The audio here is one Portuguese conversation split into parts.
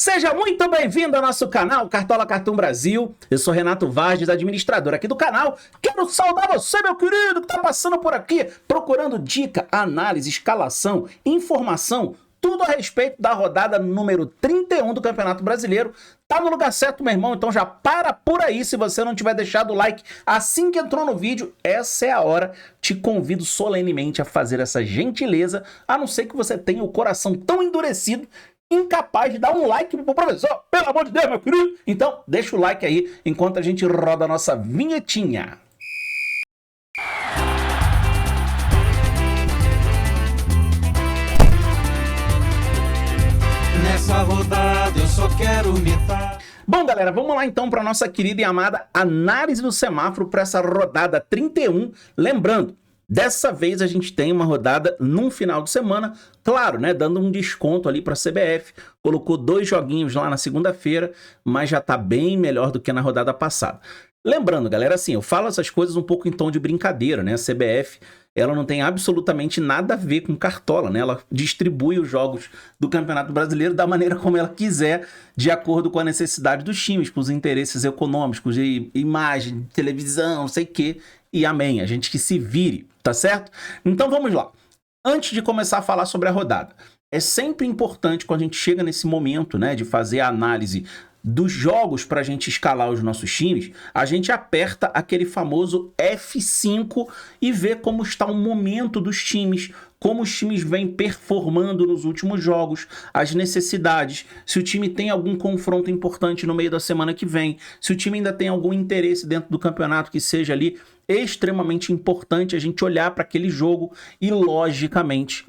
Seja muito bem-vindo ao nosso canal Cartola Cartoon Brasil. Eu sou Renato Vargas, administrador aqui do canal. Quero saudar você, meu querido, que tá passando por aqui, procurando dica, análise, escalação, informação, tudo a respeito da rodada número 31 do Campeonato Brasileiro. Tá no lugar certo, meu irmão, então já para por aí. Se você não tiver deixado o like assim que entrou no vídeo, essa é a hora. Te convido solenemente a fazer essa gentileza, a não ser que você tenha o coração tão endurecido, incapaz de dar um like pro professor, pelo amor de Deus, meu querido. Então, deixa o like aí, enquanto a gente roda a nossa vinhetinha. Nessa rodada eu só quero mitar. Bom, galera, vamos lá então para nossa querida e amada análise do semáforo para essa rodada 31. Lembrando, dessa vez a gente tem uma rodada num final de semana, claro, né, dando um desconto ali para a CBF, colocou 2 joguinhos lá na segunda-feira, mas já tá bem melhor do que na rodada passada. Lembrando, galera, assim, eu falo essas coisas um pouco em tom de brincadeira, né, a CBF, ela não tem absolutamente nada a ver com Cartola, né, ela distribui os jogos do Campeonato Brasileiro da maneira como ela quiser, de acordo com a necessidade dos times, com os interesses econômicos, de imagem, televisão, não sei o quê, e amém, a gente que se vire, tá certo? Então vamos lá. Antes de começar a falar sobre a rodada, é sempre importante quando a gente chega nesse momento, né, de fazer a análise dos jogos para a gente escalar os nossos times, a gente aperta aquele famoso F5 e vê como está o momento dos times, como os times vêm performando nos últimos jogos, as necessidades, se o time tem algum confronto importante no meio da semana que vem, se o time ainda tem algum interesse dentro do campeonato que seja ali extremamente importante a gente olhar para aquele jogo e logicamente,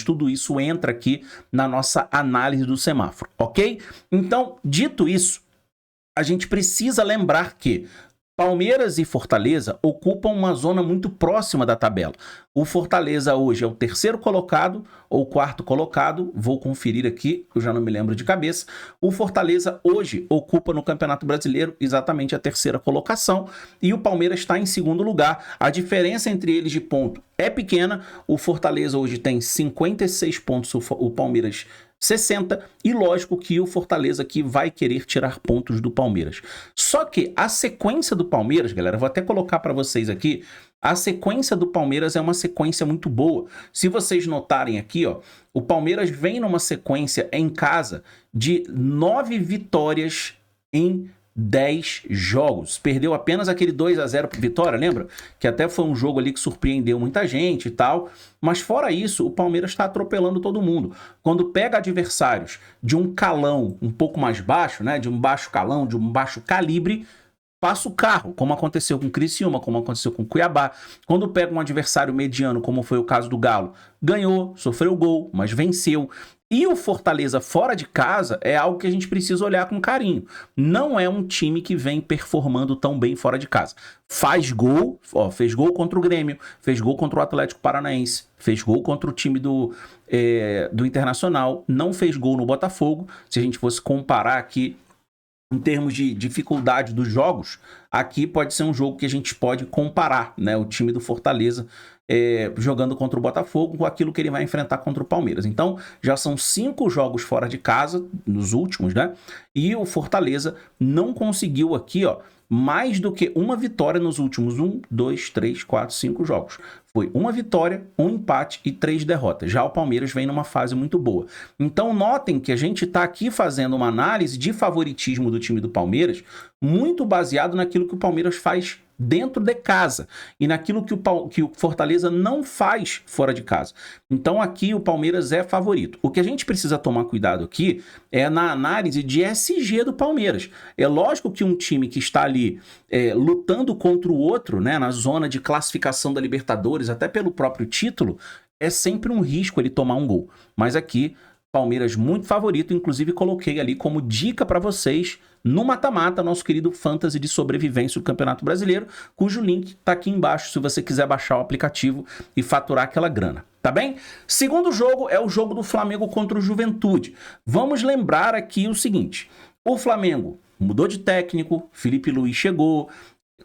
tudo isso entra aqui na nossa análise do semáforo, ok? Então, dito isso, a gente precisa lembrar que Palmeiras e Fortaleza ocupam uma zona muito próxima da tabela. O Fortaleza hoje é o 3º colocado ou 4º colocado, vou conferir aqui, eu já não me lembro de cabeça. O Fortaleza hoje ocupa no Campeonato Brasileiro exatamente a 3ª colocação e o Palmeiras está em 2º lugar. A diferença entre eles de ponto é pequena, o Fortaleza hoje tem 56 pontos, o Palmeiras 60, e lógico que o Fortaleza aqui vai querer tirar pontos do Palmeiras. Só que a sequência do Palmeiras, galera, vou até colocar para vocês aqui, a sequência do Palmeiras é uma sequência muito boa. Se vocês notarem aqui, ó, o Palmeiras vem numa sequência em casa de 9 vitórias em 10 jogos. Perdeu apenas aquele 2-0 pro Vitória, lembra? Que até foi um jogo ali que surpreendeu muita gente e tal. Mas fora isso, o Palmeiras está atropelando todo mundo. Quando pega adversários de um calão um pouco mais baixo, né? De um baixo calão, de um baixo calibre, passa o carro, como aconteceu com o Criciúma, como aconteceu com o Cuiabá. Quando pega um adversário mediano, como foi o caso do Galo, ganhou, sofreu gol, mas venceu. E o Fortaleza fora de casa é algo que a gente precisa olhar com carinho. Não é um time que vem performando tão bem fora de casa. Faz gol, ó, fez gol contra o Grêmio, fez gol contra o Atlético Paranaense, fez gol contra o time do Internacional, não fez gol no Botafogo. Se a gente fosse comparar aqui em termos de dificuldade dos jogos, aqui pode ser um jogo que a gente pode comparar, né? O time do Fortaleza jogando contra o Botafogo com aquilo que ele vai enfrentar contra o Palmeiras. Então, já são 5 jogos fora de casa, nos últimos, né? E o Fortaleza não conseguiu aqui, ó, mais do que uma vitória nos últimos 1, 2, 3, 4, 5 jogos. Foi uma vitória, um empate e 3 derrotas. Já o Palmeiras vem numa fase muito boa. Então notem que a gente está aqui fazendo uma análise de favoritismo do time do Palmeiras, muito baseado naquilo que o Palmeiras faz dentro de casa e naquilo que o Fortaleza não faz fora de casa. Então aqui o Palmeiras é favorito. O que a gente precisa tomar cuidado aqui é na análise de SG do Palmeiras. É lógico que um time que está ali lutando contra o outro, né, na zona de classificação da Libertadores, até pelo próprio título, é sempre um risco ele tomar um gol. Mas aqui, Palmeiras muito favorito, inclusive coloquei ali como dica para vocês no mata-mata, nosso querido Fantasy de sobrevivência do Campeonato Brasileiro, cujo link está aqui embaixo se você quiser baixar o aplicativo e faturar aquela grana, tá bem? Segundo jogo é o jogo do Flamengo contra o Juventude. Vamos lembrar aqui o seguinte, o Flamengo mudou de técnico, Felipe Luiz chegou,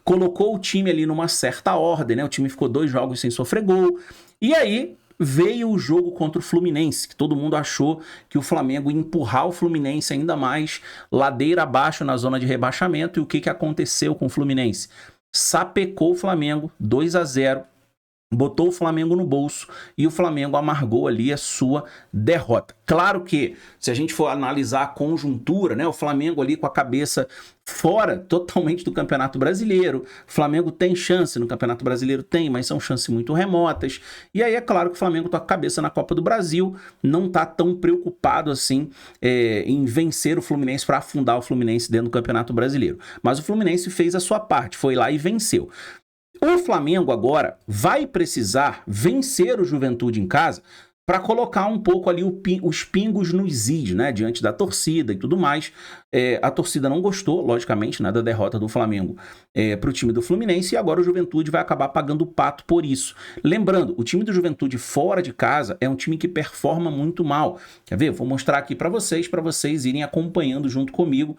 colocou o time ali numa certa ordem, né? O time ficou 2 jogos sem sofrer gol, e aí veio o jogo contra o Fluminense, que todo mundo achou que o Flamengo ia empurrar o Fluminense ainda mais ladeira abaixo na zona de rebaixamento. E o que aconteceu com o Fluminense? Sapecou o Flamengo 2-0, botou o Flamengo no bolso e o Flamengo amargou ali a sua derrota. Claro que, se a gente for analisar a conjuntura, né, o Flamengo ali com a cabeça fora totalmente do Campeonato Brasileiro, o Flamengo tem chance no Campeonato Brasileiro, tem, mas são chances muito remotas. E aí é claro que o Flamengo tá com a cabeça na Copa do Brasil, não tá tão preocupado assim em vencer o Fluminense para afundar o Fluminense dentro do Campeonato Brasileiro. Mas o Fluminense fez a sua parte, foi lá e venceu. O Flamengo agora vai precisar vencer o Juventude em casa para colocar um pouco ali os pingos nos is, né, diante da torcida e tudo mais. A torcida não gostou, logicamente, né, da derrota do Flamengo para o time do Fluminense, e agora o Juventude vai acabar pagando o pato por isso. Lembrando, o time do Juventude fora de casa é um time que performa muito mal. Quer ver? Vou mostrar aqui para vocês irem acompanhando junto comigo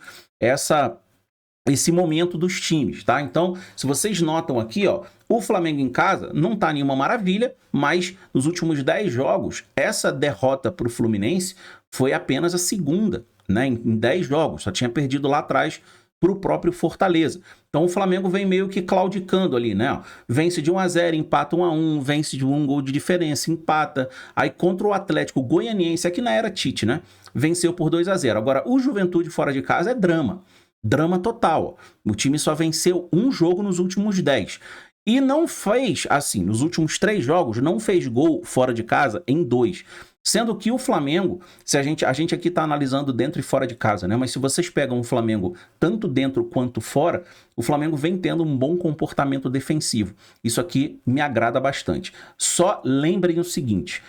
esse momento dos times, tá? Então, se vocês notam aqui, ó, o Flamengo em casa não tá nenhuma maravilha, mas nos últimos 10 jogos, essa derrota pro Fluminense foi apenas a segunda, né? Em 10 jogos, só tinha perdido lá atrás pro próprio Fortaleza. Então o Flamengo vem meio que claudicando ali, né? Vence de 1-0, empata 1-1, vence de 1 gol de diferença, empata. Aí contra o Atlético Goianiense, aqui na era Tite, né? Venceu por 2-0. Agora, o Juventude fora de casa é drama. Drama total. O time só venceu um jogo nos últimos 10. E não fez, assim, nos últimos 3 jogos, não fez gol fora de casa em 2. Sendo que o Flamengo, se a gente aqui está analisando dentro e fora de casa, né? Mas se vocês pegam o Flamengo tanto dentro quanto fora, o Flamengo vem tendo um bom comportamento defensivo. Isso aqui me agrada bastante. Só lembrem o seguinte: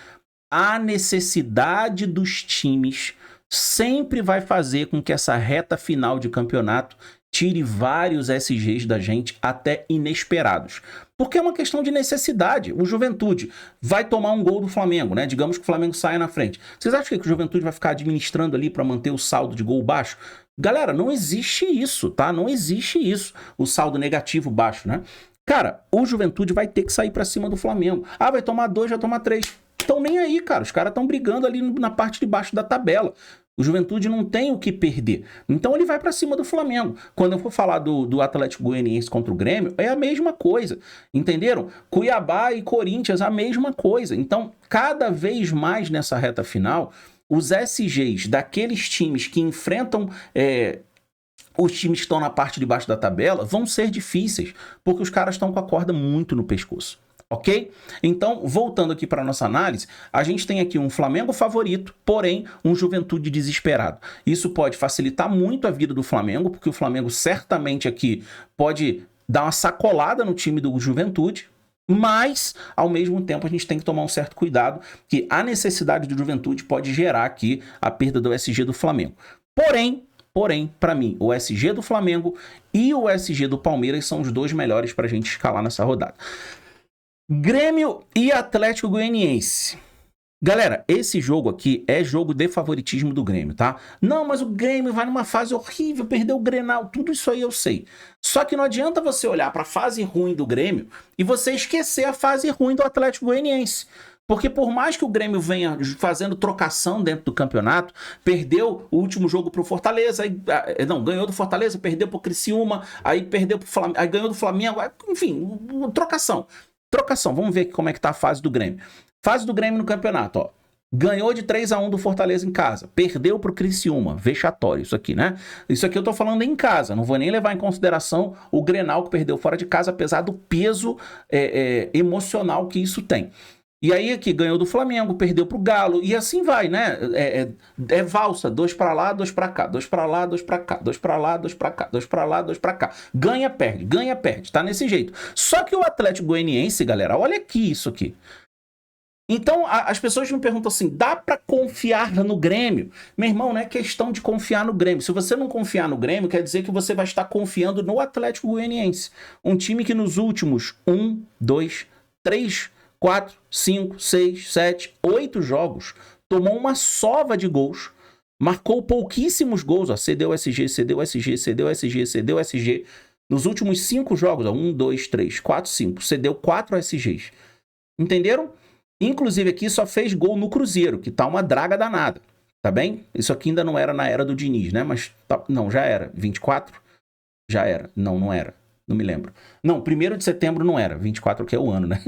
a necessidade dos times sempre vai fazer com que essa reta final de campeonato tire vários SGs da gente, até inesperados. Porque é uma questão de necessidade. O Juventude vai tomar um gol do Flamengo, né? Digamos que o Flamengo saia na frente. Vocês acham que o Juventude vai ficar administrando ali para manter o saldo de gol baixo? Galera, não existe isso, tá? Não existe isso. O saldo negativo baixo, né? Cara, o Juventude vai ter que sair para cima do Flamengo. Ah, vai tomar 2, vai tomar 3. Estão nem aí, cara. Os caras estão brigando ali na parte de baixo da tabela. O Juventude não tem o que perder. Então ele vai para cima do Flamengo. Quando eu for falar do Atlético Goianiense contra o Grêmio, é a mesma coisa. Entenderam? Cuiabá e Corinthians, a mesma coisa. Então, cada vez mais nessa reta final, os SGs daqueles times que enfrentam os times que estão na parte de baixo da tabela vão ser difíceis, porque os caras estão com a corda muito no pescoço. Ok? Então, voltando aqui para a nossa análise, a gente tem aqui um Flamengo favorito, porém um Juventude desesperado. Isso pode facilitar muito a vida do Flamengo, porque o Flamengo certamente aqui pode dar uma sacolada no time do Juventude, mas, ao mesmo tempo, a gente tem que tomar um certo cuidado, que a necessidade do Juventude pode gerar aqui a perda do SG do Flamengo. Porém, para mim, o SG do Flamengo e o SG do Palmeiras são os dois melhores para a gente escalar nessa rodada. Grêmio e Atlético Goianiense. Galera, esse jogo aqui é jogo de favoritismo do Grêmio, tá? Não, mas o Grêmio vai numa fase horrível, perdeu o Grenal, tudo isso aí eu sei. Só que não adianta você olhar para a fase ruim do Grêmio e você esquecer a fase ruim do Atlético Goianiense. Porque por mais que o Grêmio venha fazendo trocação dentro do campeonato, perdeu o último jogo pro Fortaleza, ganhou do Fortaleza, perdeu pro Criciúma, aí perdeu pro Flamengo, aí ganhou do Flamengo, enfim, trocação, vamos ver aqui como é que tá a fase do Grêmio. Fase do Grêmio no campeonato, ó. Ganhou de 3-1 do Fortaleza em casa, perdeu pro Criciúma, vexatório isso aqui, né? Isso aqui eu tô falando em casa, não vou nem levar em consideração o Grenal que perdeu fora de casa, apesar do peso emocional que isso tem. E aí aqui ganhou do Flamengo, perdeu pro Galo, e assim vai, né? É valsa, 2 para lá, 2 para cá, 2 para lá, 2 para cá, 2 para lá, 2 para cá, 2 para lá, 2 para cá. Ganha, perde, tá nesse jeito. Só que o Atlético Goianiense, galera, olha aqui isso aqui. Então, as pessoas me perguntam assim, dá para confiar no Grêmio? Meu irmão, não é questão de confiar no Grêmio. Se você não confiar no Grêmio, quer dizer que você vai estar confiando no Atlético Goianiense. Um time que nos últimos 1, 2, 3, 4, 5, 6, 7, 8 jogos tomou uma sova de gols, marcou pouquíssimos gols, ó, cedeu SG. Nos últimos 5 jogos, ó, 1, 2, 3, 4, 5, cedeu 4 SGs. Entenderam? Inclusive aqui só fez gol no Cruzeiro, que tá uma draga danada, tá bem? Isso aqui ainda não era na era do Diniz, né? Mas tá, não, já era. 24? Já era. Não, não era. Não me lembro. Não, 1º de setembro não era. 24 que é o ano, né?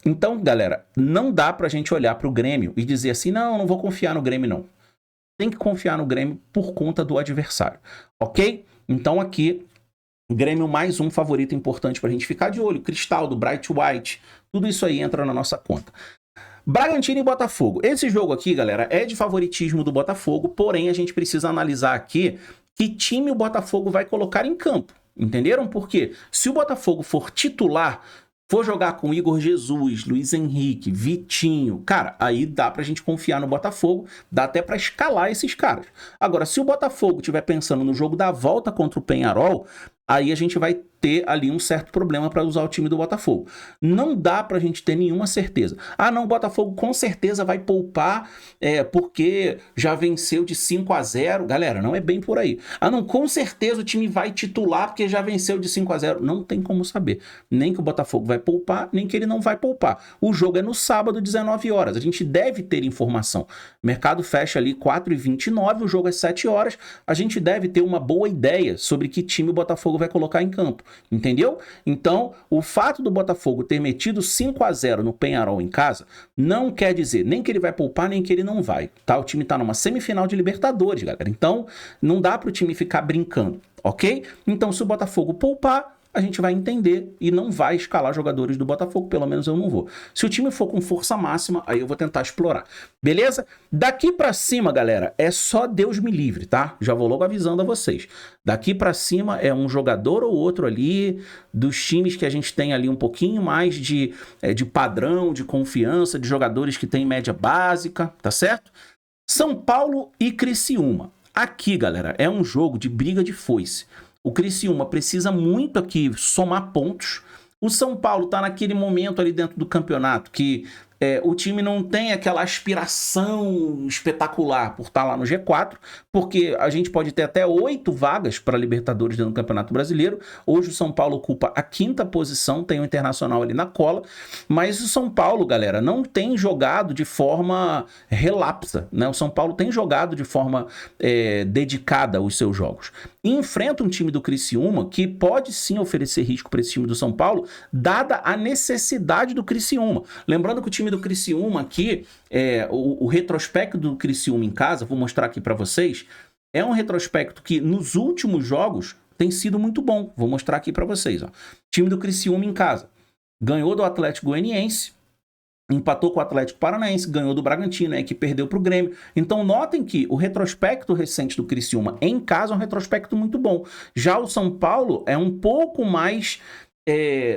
Então, galera, não dá pra gente olhar pro Grêmio e dizer assim, não vou confiar no Grêmio, não. Tem que confiar no Grêmio por conta do adversário, ok? Então aqui, Grêmio mais um favorito importante pra gente ficar de olho. Cristaldo, Bright White, tudo isso aí entra na nossa conta. Bragantino e Botafogo. Esse jogo aqui, galera, é de favoritismo do Botafogo, porém a gente precisa analisar aqui que time o Botafogo vai colocar em campo. Entenderam? Porque se o Botafogo for titular, for jogar com Igor Jesus, Luiz Henrique, Vitinho, cara, aí dá pra gente confiar no Botafogo, dá até pra escalar esses caras. Agora, se o Botafogo estiver pensando no jogo da volta contra o Peñarol, aí a gente vai ter ali um certo problema para usar o time do Botafogo. Não dá pra gente ter nenhuma certeza. Ah, não, o Botafogo com certeza vai poupar porque já venceu de 5-0. Galera, não é bem por aí. Ah, não, com certeza o time vai titular porque já venceu de 5-0. Não tem como saber. Nem que o Botafogo vai poupar, nem que ele não vai poupar. O jogo é no sábado, 19 horas. A gente deve ter informação. O mercado fecha ali 4h29, o jogo é 7 horas. A gente deve ter uma boa ideia sobre que time o Botafogo vai colocar em campo. Entendeu? Então, o fato do Botafogo ter metido 5-0 no Peñarol em casa não quer dizer nem que ele vai poupar, nem que ele não vai, tá? O time tá numa semifinal de Libertadores, galera. Então, não dá pro time ficar brincando, ok? Então, se o Botafogo poupar, a gente vai entender e não vai escalar jogadores do Botafogo, pelo menos eu não vou. Se o time for com força máxima, aí eu vou tentar explorar. Beleza? Daqui pra cima, galera, é só Deus me livre, tá? Já vou logo avisando a vocês. Daqui pra cima é um jogador ou outro ali, dos times que a gente tem ali um pouquinho mais de padrão, de confiança, de jogadores que têm média básica, tá certo? São Paulo e Criciúma. Aqui, galera, é um jogo de briga de foice. O Criciúma precisa muito aqui somar pontos. O São Paulo está naquele momento ali dentro do campeonato que o time não tem aquela aspiração espetacular por estar lá no G4, porque a gente pode ter até 8 vagas para Libertadores dentro do Campeonato Brasileiro. Hoje o São Paulo ocupa a 5ª posição, tem o Internacional ali na cola, mas o São Paulo, galera, não tem jogado de forma relapsa, né? O São Paulo tem jogado de forma dedicada aos seus jogos. E enfrenta um time do Criciúma que pode sim oferecer risco para esse time do São Paulo, dada a necessidade do Criciúma. Lembrando que o time do Criciúma aqui, o retrospecto do Criciúma em casa, vou mostrar aqui para vocês, é um retrospecto que nos últimos jogos tem sido muito bom. Vou mostrar aqui para vocês. Ó. Time do Criciúma em casa. Ganhou do Atlético Goianiense, empatou com o Atlético Paranaense, ganhou do Bragantino, que perdeu para o Grêmio. Então notem que o retrospecto recente do Criciúma em casa é um retrospecto muito bom. Já o São Paulo é um pouco mais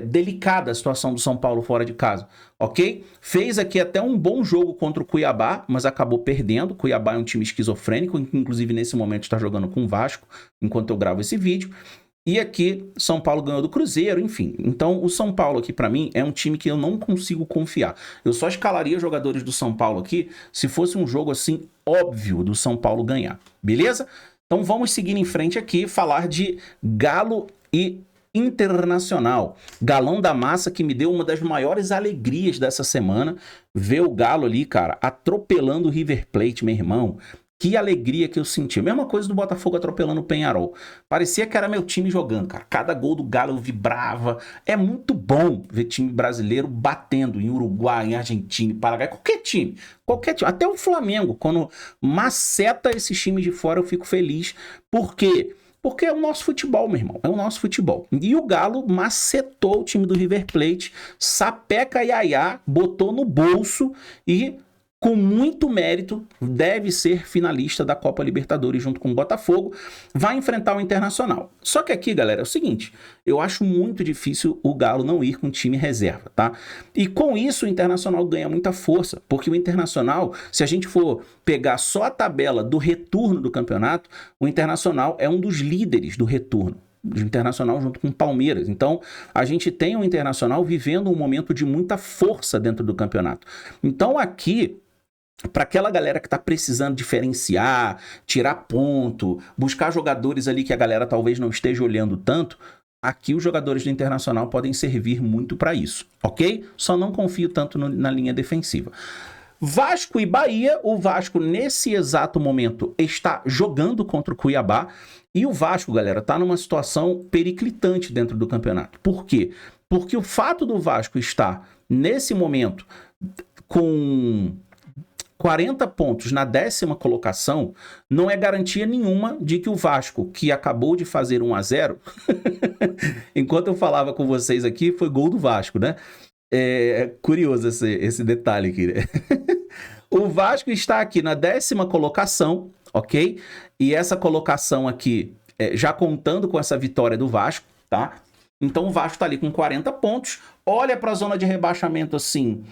delicada a situação do São Paulo fora de casa, ok? Fez aqui até um bom jogo contra o Cuiabá, mas acabou perdendo. O Cuiabá é um time esquizofrênico, inclusive nesse momento está jogando com o Vasco, enquanto eu gravo esse vídeo. E aqui, São Paulo ganhou do Cruzeiro, enfim. Então, o São Paulo aqui, para mim, é um time que eu não consigo confiar. Eu só escalaria jogadores do São Paulo aqui se fosse um jogo, assim, óbvio do São Paulo ganhar. Beleza? Então, vamos seguir em frente aqui, falar de Galo e Internacional. Galão da Massa, que me deu uma das maiores alegrias dessa semana. Ver o Galo ali, cara, atropelando o River Plate, meu irmão. Que alegria que eu senti. Mesma coisa do Botafogo atropelando o Peñarol. Parecia que era meu time jogando, cara. Cada gol do Galo eu vibrava. É muito bom ver time brasileiro batendo em Uruguai, em Argentina, em Paraguai. Qualquer time. Até o Flamengo. Quando maceta esses times de fora, eu fico feliz. Por quê? Porque é o nosso futebol, meu irmão. É o nosso futebol. E o Galo macetou o time do River Plate. Sapeca Yaya, botou no bolso e, com muito mérito, deve ser finalista da Copa Libertadores junto com o Botafogo, vai enfrentar o Internacional. Só que aqui, galera, é o seguinte, eu acho muito difícil o Galo não ir com time reserva, tá? E com isso o Internacional ganha muita força, porque o Internacional, se a gente for pegar só a tabela do retorno do campeonato, o Internacional é um dos líderes do retorno. Do Internacional junto com o Palmeiras. Então, a gente tem o Internacional vivendo um momento de muita força dentro do campeonato. Então, aqui, para aquela galera que está precisando diferenciar, tirar ponto, buscar jogadores ali que a galera talvez não esteja olhando tanto, aqui os jogadores do Internacional podem servir muito para isso, ok? Só não confio tanto na linha defensiva. Vasco e Bahia, o Vasco nesse exato momento está jogando contra o Cuiabá e o Vasco, galera, tá numa situação periclitante dentro do campeonato. Por quê? Porque o fato do Vasco estar nesse momento com 40 pontos na 10ª colocação não é garantia nenhuma de que o Vasco, que acabou de fazer 1-0, enquanto eu falava com vocês aqui, foi gol do Vasco, né? É curioso esse detalhe aqui, né? O Vasco está aqui na 10ª colocação, ok? E essa colocação aqui, já contando com essa vitória do Vasco, tá? Então o Vasco está ali com 40 pontos, olha para a zona de rebaixamento assim,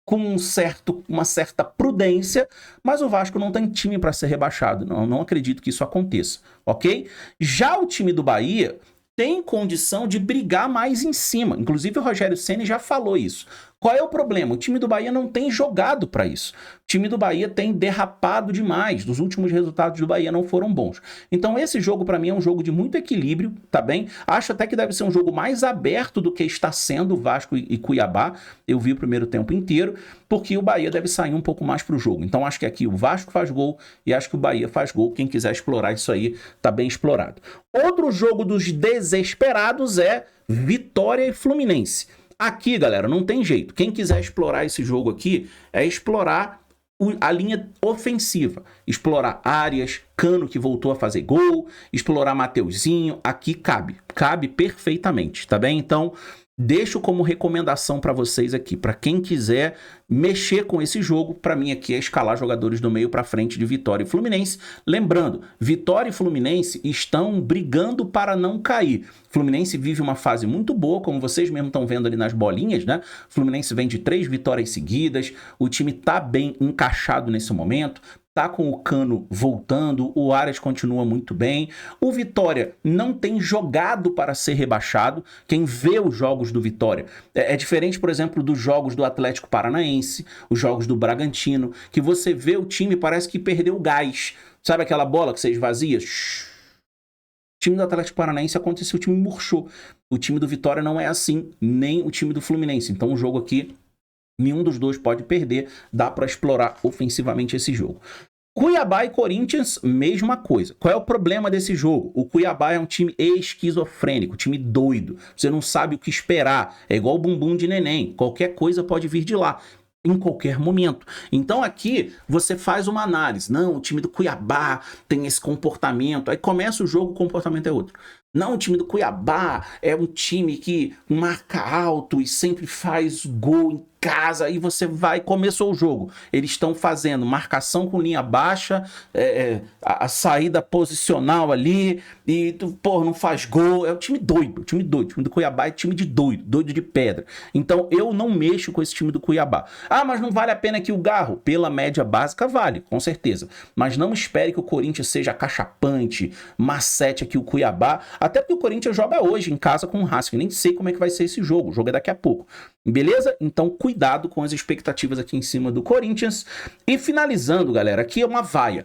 com uma certa prudência, mas o Vasco não tem time para ser rebaixado, não acredito que isso aconteça, ok? Já o time do Bahia tem condição de brigar mais em cima. Inclusive o Rogério Ceni já falou isso. Qual é o problema? O time do Bahia não tem jogado para isso. O time do Bahia tem derrapado demais. Os últimos resultados do Bahia não foram bons. Então esse jogo para mim é um jogo de muito equilíbrio, tá bem? Acho até que deve ser um jogo mais aberto do que está sendo o Vasco e Cuiabá. Eu vi o primeiro tempo inteiro, porque o Bahia deve sair um pouco mais pro jogo. Então acho que aqui o Vasco faz gol e acho que o Bahia faz gol. Quem quiser explorar isso aí, tá bem explorado. Outro jogo dos desesperados é Vitória e Fluminense. Aqui, galera, não tem jeito. Quem quiser explorar esse jogo aqui, é explorar a linha ofensiva. Explorar Arias, Cano, que voltou a fazer gol, explorar Mateuzinho. Aqui cabe. Cabe perfeitamente, tá bem? Então, deixo como recomendação para vocês aqui, para quem quiser mexer com esse jogo, para mim aqui é escalar jogadores do meio para frente de Vitória e Fluminense. Lembrando, Vitória e Fluminense estão brigando para não cair. Fluminense vive uma fase muito boa, como vocês mesmos estão vendo ali nas bolinhas, né? Fluminense vem de 3 vitórias seguidas, o time tá bem encaixado nesse momento, tá com o Cano voltando, o Arias continua muito bem. O Vitória não tem jogado para ser rebaixado. Quem vê os jogos do Vitória é diferente, por exemplo, dos jogos do Atlético Paranaense, os jogos do Bragantino, que você vê o time parece que perdeu o gás. Sabe aquela bola que você esvazia? O time do Atlético Paranaense aconteceu, o time murchou. O time do Vitória não é assim, nem o time do Fluminense. Então o jogo aqui, nenhum dos dois pode perder, dá para explorar ofensivamente esse jogo. Cuiabá e Corinthians, mesma coisa. Qual é o problema desse jogo? O Cuiabá é um time esquizofrênico, time doido. Você não sabe o que esperar. É igual o bumbum de neném. Qualquer coisa pode vir de lá, em qualquer momento. Então aqui você faz uma análise. Não, o time do Cuiabá tem esse comportamento. Aí começa o jogo, o comportamento é outro. Não, o time do Cuiabá é um time que marca alto e sempre faz gol em casa. Aí você vai, começou o jogo. Eles estão fazendo marcação com linha baixa, a saída posicional ali, e não faz gol. É um time doido, time doido. O time do Cuiabá é time de doido, doido de pedra. Então eu não mexo com esse time do Cuiabá. Ah, mas não vale a pena que o Garro? Pela média básica vale, com certeza. Mas não espere que o Corinthians seja cachapante, macete aqui o Cuiabá. Até porque o Corinthians joga hoje em casa com o Racing. Nem sei como é que vai ser esse jogo. O jogo é daqui a pouco. Beleza? Então cuidado com as expectativas aqui em cima do Corinthians. E finalizando, galera, aqui é uma vaia.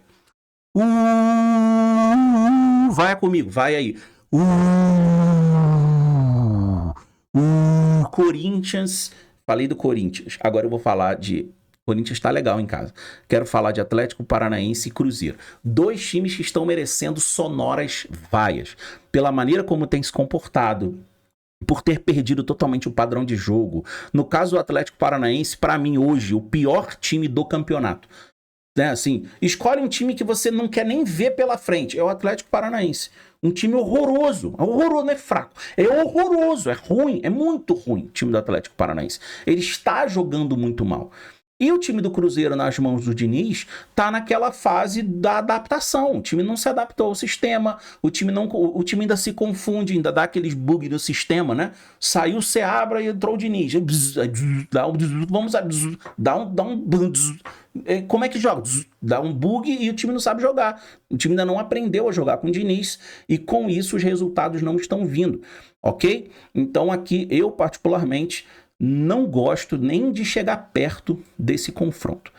Vai comigo, vai aí. Corinthians. Falei do Corinthians. Agora eu vou falar de... Corinthians tá legal em casa. Quero falar de Atlético Paranaense e Cruzeiro. 2 times que estão merecendo sonoras vaias. Pela maneira como tem se comportado, por ter perdido totalmente o padrão de jogo. No caso do Atlético Paranaense, para mim hoje, o pior time do campeonato. Né? Assim, escolhe um time que você não quer nem ver pela frente. É o Atlético Paranaense. Um time horroroso. Horroroso, não é fraco. É horroroso, é ruim, é muito ruim o time do Atlético Paranaense. Ele está jogando muito mal. E o time do Cruzeiro nas mãos do Diniz tá naquela fase da adaptação. O time não se adaptou ao sistema, o time ainda se confunde, ainda dá aqueles bugs no sistema, né? Saiu o Seabra e entrou o Diniz. Como é que joga? Dá um bug e o time não sabe jogar. O time ainda não aprendeu a jogar com o Diniz e com isso os resultados não estão vindo, ok? Então aqui eu particularmente não gosto nem de chegar perto desse confronto.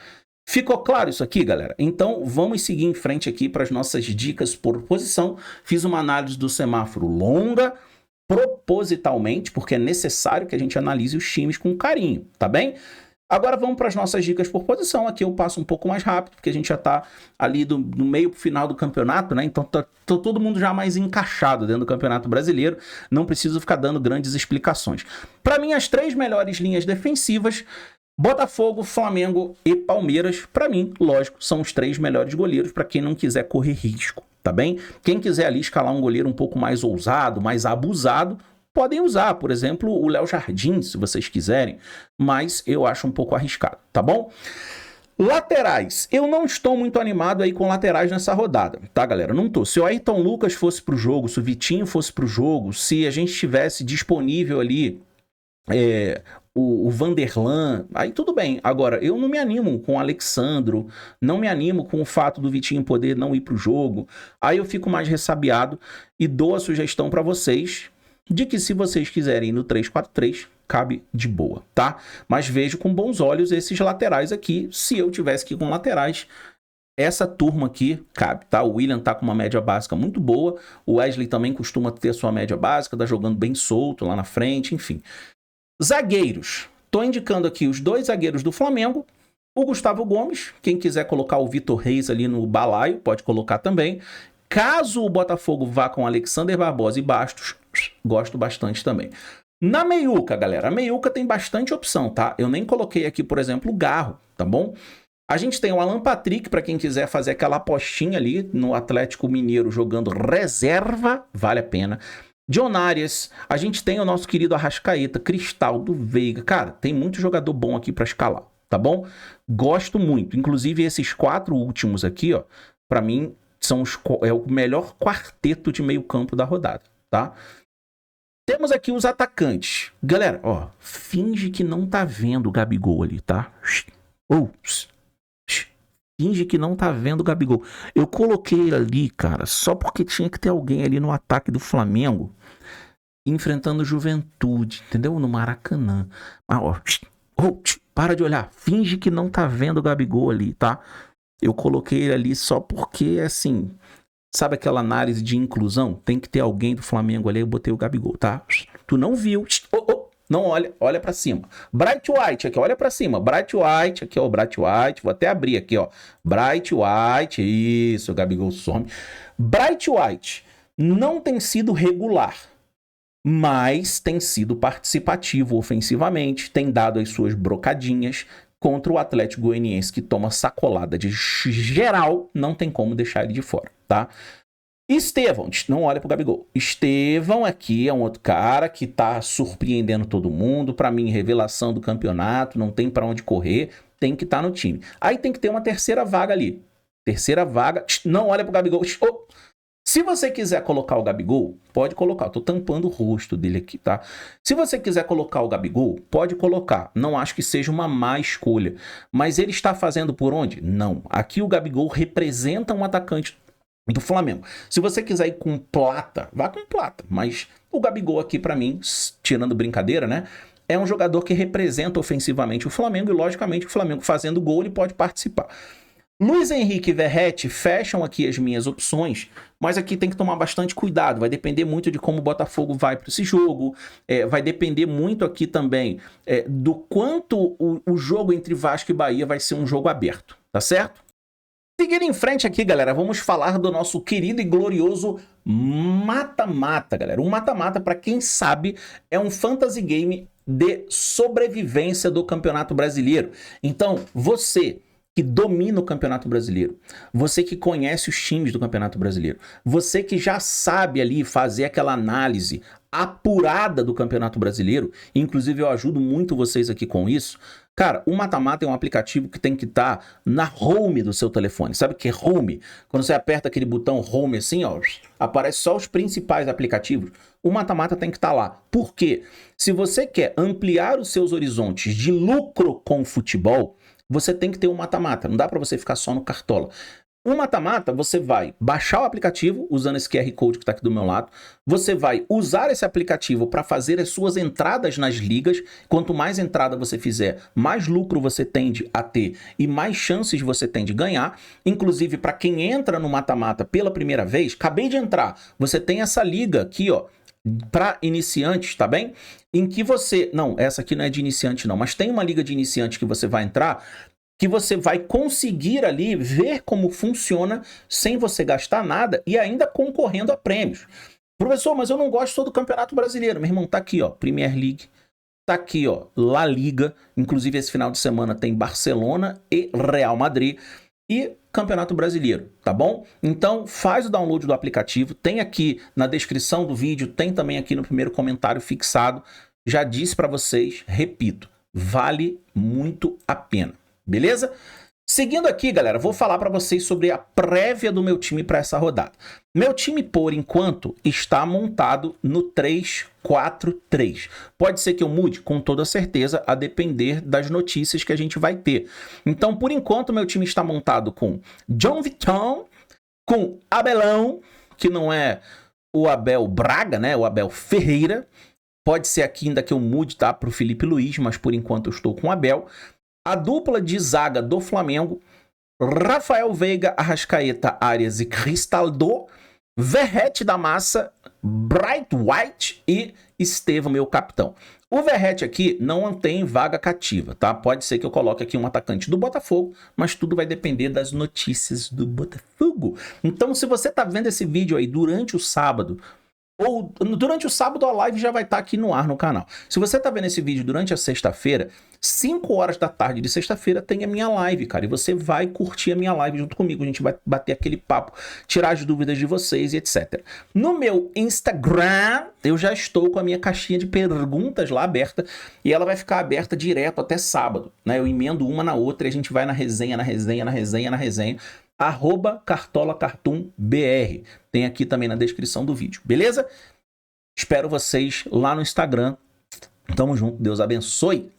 Ficou claro isso aqui, galera? Então vamos seguir em frente aqui para as nossas dicas por posição. Fiz uma análise do semáforo longa, propositalmente, porque é necessário que a gente analise os times com carinho, tá bem? Agora vamos para as nossas dicas por posição. Aqui eu passo um pouco mais rápido, porque a gente já tá ali no meio pro final do campeonato, né? Então tá todo mundo já mais encaixado dentro do Campeonato Brasileiro. Não preciso ficar dando grandes explicações. Para mim, as 3 melhores linhas defensivas: Botafogo, Flamengo e Palmeiras. Para mim, lógico, são os 3 melhores goleiros para quem não quiser correr risco, tá bem? Quem quiser ali escalar um goleiro um pouco mais ousado, mais abusado, podem usar, por exemplo, o Léo Jardim, se vocês quiserem, mas eu acho um pouco arriscado, tá bom? Laterais. Eu não estou muito animado aí com laterais nessa rodada, tá, galera? Não tô. Se o Ayrton Lucas fosse pro jogo, se o Vitinho fosse pro jogo, se a gente tivesse disponível ali o Vanderlan, aí tudo bem. Agora, eu não me animo com o Alexandro, não me animo com o fato do Vitinho poder não ir pro jogo, aí eu fico mais ressabiado e dou a sugestão para vocês de que, se vocês quiserem ir no 3-4-3, cabe de boa, tá? Mas vejo com bons olhos esses laterais aqui. Se eu tivesse que ir com laterais, essa turma aqui cabe, tá? O William tá com uma média básica muito boa, o Wesley também costuma ter sua média básica, tá jogando bem solto lá na frente, enfim. Zagueiros. Tô indicando aqui os 2 zagueiros do Flamengo, o Gustavo Gomes. Quem quiser colocar o Vitor Reis ali no balaio, pode colocar também. Caso o Botafogo vá com Alexander Barbosa e Bastos, gosto bastante também. Na meiuca, galera, a meiuca tem bastante opção, tá? Eu nem coloquei aqui, por exemplo, o Garro, tá bom? A gente tem o Alan Patrick, para quem quiser fazer aquela apostinha ali no Atlético Mineiro jogando reserva, vale a pena. John Arias, a gente tem o nosso querido Arrascaeta, Cristaldo, Veiga. Cara, tem muito jogador bom aqui para escalar, tá bom? Gosto muito. Inclusive, esses 4 últimos aqui, ó, para mim, é o melhor quarteto de meio campo da rodada, tá? Temos aqui os atacantes. Galera, ó, finge que não tá vendo o Gabigol ali, tá? Finge que não tá vendo o Gabigol. Eu coloquei ele ali, cara, só porque tinha que ter alguém ali no ataque do Flamengo enfrentando Juventude, entendeu? No Maracanã. Para de olhar. Finge que não tá vendo o Gabigol ali, tá? Eu coloquei ele ali só porque, assim, sabe aquela análise de inclusão? Tem que ter alguém do Flamengo ali, eu botei o Gabigol, tá? Tu não viu. Não olha pra cima. Bright White aqui, olha pra cima. Bright White, aqui, ó, Bright White. Vou até abrir aqui, ó. Bright White, isso, o Gabigol some. Bright White não tem sido regular, mas tem sido participativo ofensivamente, tem dado as suas brocadinhas contra o Atlético Goianiense, que toma sacolada de geral, não tem como deixar ele de fora, tá? Estevão, não olha pro Gabigol. Estevão aqui é um outro cara que tá surpreendendo todo mundo. Pra mim, revelação do campeonato, não tem pra onde correr, tem que estar no time. Aí tem que ter uma terceira vaga ali. Terceira vaga, não olha pro Gabigol. Se você quiser colocar o Gabigol, pode colocar. Eu tô tampando o rosto dele aqui, tá? Se você quiser colocar o Gabigol, pode colocar. Não acho que seja uma má escolha. Mas ele está fazendo por onde? Não. Aqui o Gabigol representa um atacante do Flamengo. Se você quiser ir com Plata, vá com Plata. Mas o Gabigol aqui, pra mim, tirando brincadeira, né? É um jogador que representa ofensivamente o Flamengo e, logicamente, o Flamengo fazendo gol, ele pode participar. Luiz Henrique e Verratti fecham aqui as minhas opções, mas aqui tem que tomar bastante cuidado. Vai depender muito de como o Botafogo vai para esse jogo. Vai depender muito aqui também do quanto o jogo entre Vasco e Bahia vai ser um jogo aberto, tá certo? Seguindo em frente aqui, galera, vamos falar do nosso querido e glorioso mata-mata, galera. Um mata-mata, para quem sabe, é um fantasy game de sobrevivência do Campeonato Brasileiro. Então, você que domina o Campeonato Brasileiro, você que conhece os times do Campeonato Brasileiro, você que já sabe ali fazer aquela análise apurada do Campeonato Brasileiro, inclusive eu ajudo muito vocês aqui com isso. Cara, o Mata-Mata é um aplicativo que tem que estar na home do seu telefone. Sabe o que é home? Quando você aperta aquele botão home assim, ó, aparece só os principais aplicativos. O Mata-Mata tem que estar lá. Por quê? Se você quer ampliar os seus horizontes de lucro com futebol, você tem que ter um mata-mata, não dá para você ficar só no Cartola. Um mata-mata, você vai baixar o aplicativo, usando esse QR Code que está aqui do meu lado, você vai usar esse aplicativo para fazer as suas entradas nas ligas. Quanto mais entrada você fizer, mais lucro você tende a ter e mais chances você tem de ganhar. Inclusive, para quem entra no mata-mata pela primeira vez, acabei de entrar, você tem essa liga aqui, ó, para iniciantes, tá bem? Em que você... Não, essa aqui não é de iniciante não, mas tem uma liga de iniciante que você vai entrar, que você vai conseguir ali ver como funciona sem você gastar nada e ainda concorrendo a prêmios. Professor, mas eu não gosto só do Campeonato Brasileiro. Meu irmão, tá aqui, ó, Premier League. Tá aqui, ó, La Liga. Inclusive, esse final de semana tem Barcelona e Real Madrid. E Campeonato Brasileiro, tá bom? Então, faz o download do aplicativo. Tem aqui na descrição do vídeo, tem também aqui no primeiro comentário fixado. Já disse para vocês, repito, vale muito a pena. Beleza? Seguindo aqui, galera, vou falar para vocês sobre a prévia do meu time para essa rodada. Meu time, por enquanto, está montado no 3-4-3. Pode ser que eu mude, com toda certeza, a depender das notícias que a gente vai ter. Então, por enquanto, meu time está montado com John Vitton, com Abelão, que não é o Abel Braga, né? O Abel Ferreira. Pode ser aqui ainda que eu mude, tá? Para o Felipe Luiz, mas por enquanto eu estou com o Abel. A dupla de zaga do Flamengo, Rafael Veiga, Arrascaeta, Arias e Cristaldo, Verratti da Massa, Bright White e Estevão, meu capitão. O Verratti aqui não tem vaga cativa, tá? Pode ser que eu coloque aqui um atacante do Botafogo, mas tudo vai depender das notícias do Botafogo. Então, se você tá vendo esse vídeo aí durante o sábado, ou durante o sábado a live já vai estar aqui no ar no canal. Se você tá vendo esse vídeo durante a sexta-feira, 5 horas da tarde de sexta-feira tem a minha live, cara. E você vai curtir a minha live junto comigo. A gente vai bater aquele papo, tirar as dúvidas de vocês e etc. No meu Instagram, eu já estou com a minha caixinha de perguntas lá aberta. E ela vai ficar aberta direto até sábado, né? Eu emendo uma na outra e a gente vai na resenha, na resenha, na resenha, na resenha. @cartolacartumbr. Tem aqui também na descrição do vídeo, beleza? Espero vocês lá no Instagram. Tamo junto, Deus abençoe.